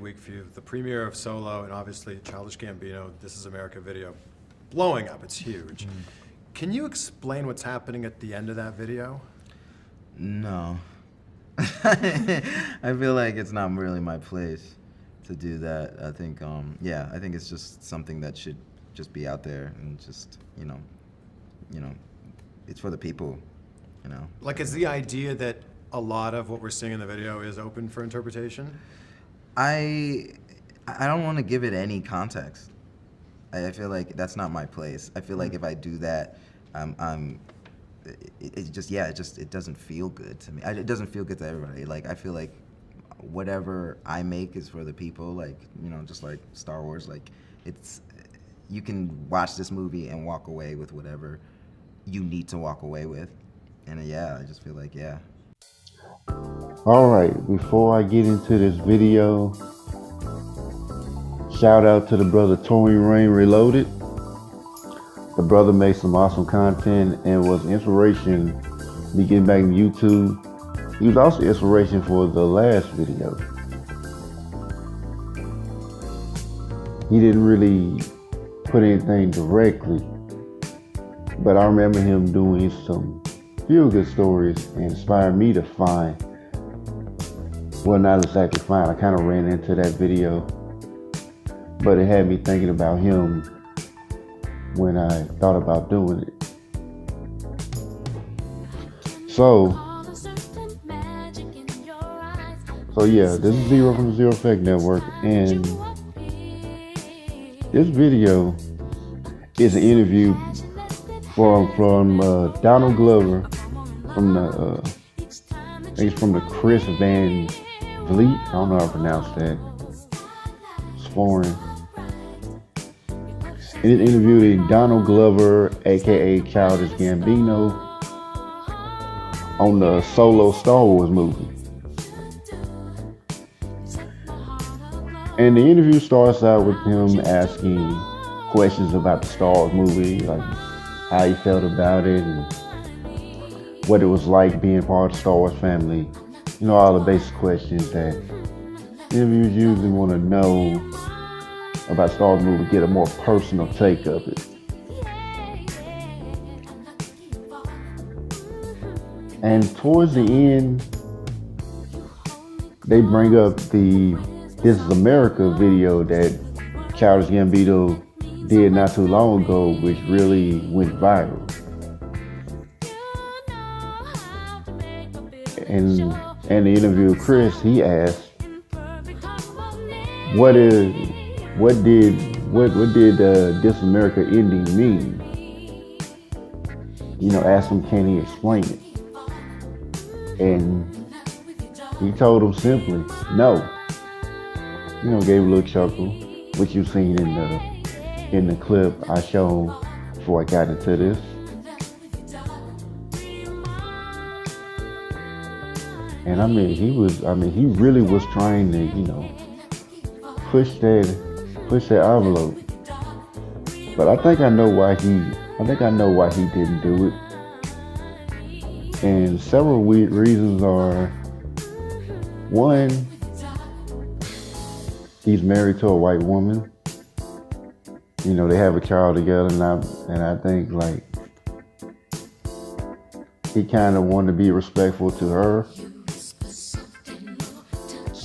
week for you. The premiere of Solo and obviously Childish Gambino, This Is America video, blowing up. It's huge. Can you explain what's happening at the end of that video? No. I feel like it's not really my place to do that. I think, yeah, I think it's just something that should just be out there and just, you know, it's for the people, you know. Like, is the idea that a lot of what we're seeing in the video is open for interpretation? I don't want to give it any context. I feel like that's not my place. I feel like if I do that, it doesn't feel good to me. It doesn't feel good to everybody. Like, I feel like whatever I make is for the people, like, you know, just like Star Wars, like, you can watch this movie and walk away with whatever you need to walk away with. And yeah, I just feel like, yeah. All right, before I get into this video, shout out to the brother Tory Rain Reloaded. The brother made some awesome content and was inspiration me getting back to YouTube. He was also inspiration for the last video. He didn't really put anything directly, but I remember him doing some feel-good stories and inspired me to find, well, not exactly find, I kind of ran into that video, but it had me thinking about him when I thought about doing it. So yeah, this is Zero from the Zero Effect Network, and this video is an interview from Donald Glover from the I think it's from the Chris Van Vliet. I don't know how to pronounce that. It's foreign. And it interviewed Donald Glover, aka Childish Gambino, on the Solo Star Wars movie. And the interview starts out with him asking questions about the Star Wars movie, like how he felt about it and what it was like being part of the Star Wars family. You know, all the basic questions that interviewers usually want to know about Star Wars movie, get a more personal take of it. And towards the end, they bring up the This Is America video that Childish Gambino did not too long ago, which really went viral. And in the interview with Chris, he asked, what did This America ending mean? You know, asked him, can he explain it? And he told him simply, no. You know, gave a little chuckle, which you've seen in the clip I showed before I got into this. And he really was trying to, you know, push that envelope. But I think I know why he didn't do it. And several reasons are, one, he's married to a white woman. You know, they have a child together, and I think, like, he kind of wanted to be respectful to her.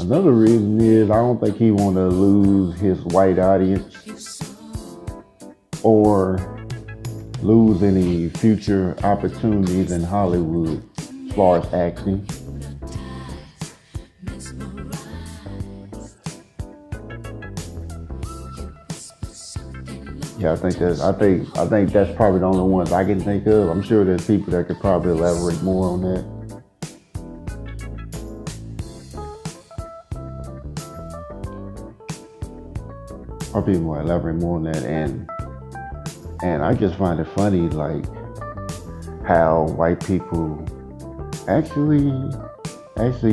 Another reason is I don't think he wanted to lose his white audience or lose any future opportunities in Hollywood as far as acting. Yeah, I think that's probably the only ones I can think of. I'm sure there's people that could probably elaborate more on that. Or people might elaborate more on that, and I just find it funny, like, how white people actually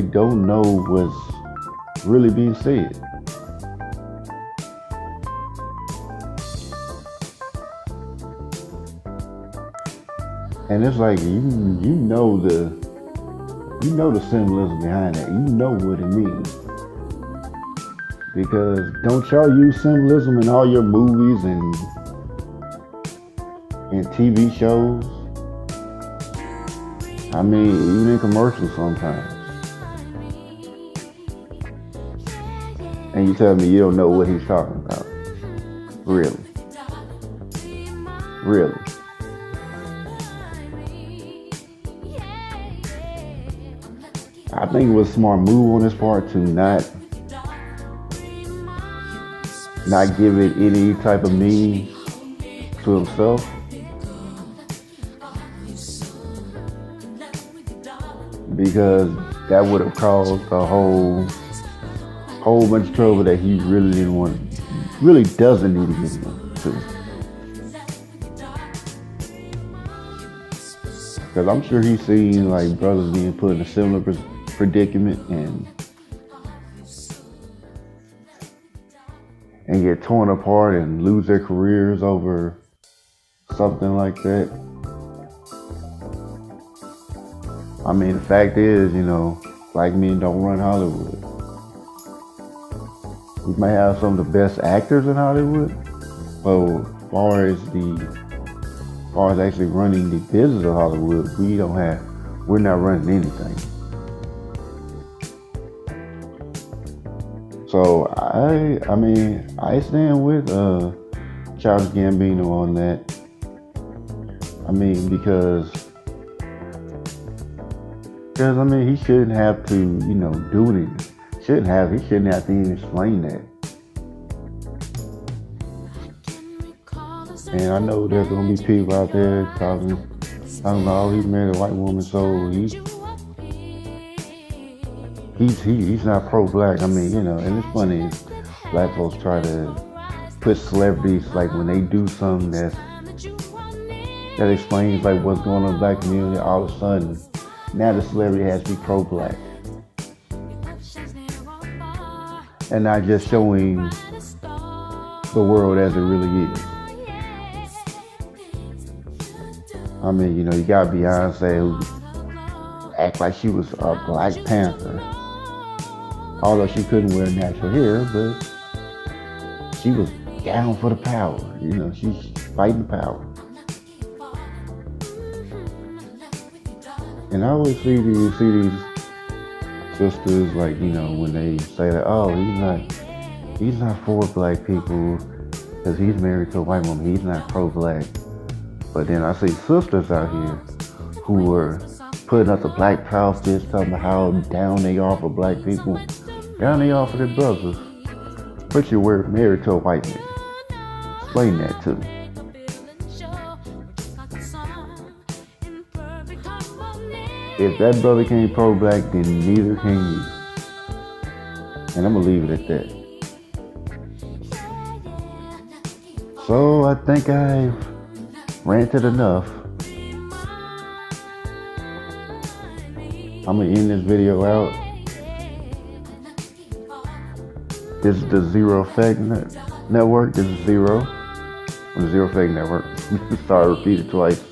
don't know what's really being said. And it's like, you know the symbolism behind that. You know what it means. Because don't y'all use symbolism in all your movies and TV shows? I mean, even in commercials sometimes. And you tell me you don't know what he's talking about. Really? Really? I think it was a smart move on his part to not give it any type of meaning to himself. Because that would have caused a whole bunch of trouble that he really doesn't need to get into. Because I'm sure he's seen like brothers being put in a similar predicament and get torn apart and lose their careers over something like that. I mean, the fact is, black men don't run Hollywood. We might have some of the best actors in Hollywood, but as far as actually running the business of Hollywood, we're not running anything. So I stand with Childish Gambino on that. I mean, because he shouldn't have to, do anything. He shouldn't have to even explain that. And I know there's gonna be people out there talking about, he's married a white woman, so he's not pro-black. I mean, and it's funny, black folks try to put celebrities, like when they do something that explains like what's going on in the black community, all of a sudden, now the celebrity has to be pro-black. And not just showing the world as it really is. I mean, you got Beyonce who act like she was a Black Panther. Although she couldn't wear natural hair, but she was down for the power. She's fighting power. And I always see these sisters, like, when they say that, he's not for black people because he's married to a white woman. He's not pro-black. But then I see sisters out here who are putting up the black power fist, talking about how down they are for black people. Down they are for their brothers. But you were married to a white man. Explain that to me. If that brother can't pro-black, then neither can you. And I'm gonna leave it at that. So I think I've ranted enough. I'm gonna end this video out. This is the Zero Effect Network. This is Zero. On the Zero Effect Network. Sorry, I repeated twice.